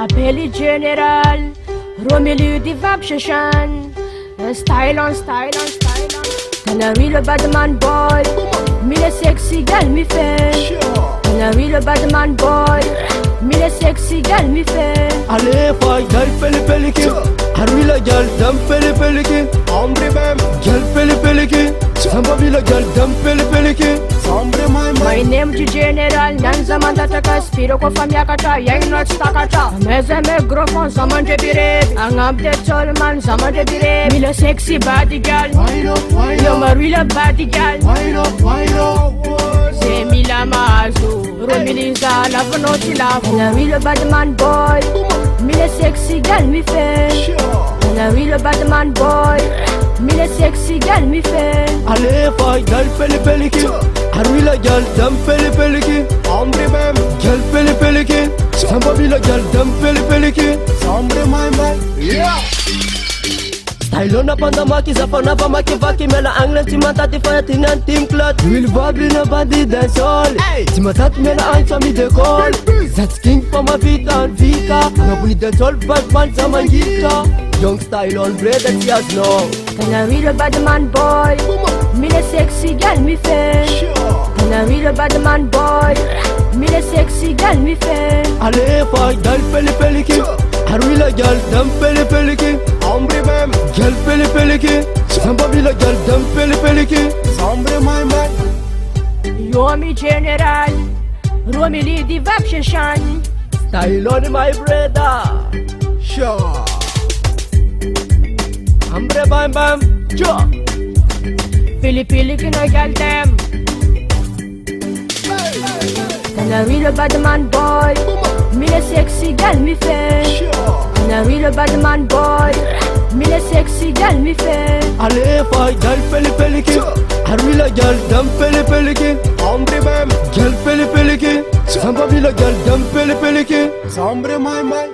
Appelé général, Romelu Divab Shashan. Style on, style on, style on. Canary le badman boy, mille sexy gal mi fait. Canary le badman boy, mille sexy gal mi fait. Allez, fay, gal peli peliki. Harbi la gal dam peli peliki. Ombre bam, gal peli peliki. Samba bila gal dam peli peliki. Sombre My name is General, nan zaman dataka Spiro ko famia kata, yang not stakata. Meze me grofon zaman de bire. Angam de tolman zaman de bire. Mille sexy body gal, yo marila body gal. C'est Mila Mazu, Romiliza la venoti la. Canary le badman boy, mille sexy gal mi fait. Canary le badman boy, mille sexy gal mi fait. Allez, fay, gal peli peliki. Harbi la gal dam peli peliki. Ombre bam, gal peli peliki. Samba bila gal dam peli peliki. Sombre my man, yeah. Style on apanda maki zafana pa maki vaki mela angle timata tifaya tinan team clat. Will babli na bandi dance all. Timatat mela ancha mi decol. That's king for my feet and fika. Ngapuni dance all bad man zaman gita. Young style on bread that she has no. Canary le badman boy, mille sexy gal mi fait. Canary le badman boy, mille sexy gal mi fait. Allez, fay, gal peli peliki. Harbi la gal dam peli peliki. Ombre bam, gal peli peliki. Samba bila gal dam peli peliki. Sombre my man. Yo mi general, Romelu Divab Shashan. Style on my brother. Sure. Hambre bam bam. Cho. Pili kino gal dem. Canary le badman boy, mille sexy gal mi fait. Canary le badman boy, mille sexy gal mi fait. Allez, fay, gal peli peliki. Harbi la gal dam peli peliki. Ombre bam, gal peli peliki. Samba bila gal dam peli peliki. Sombre my man.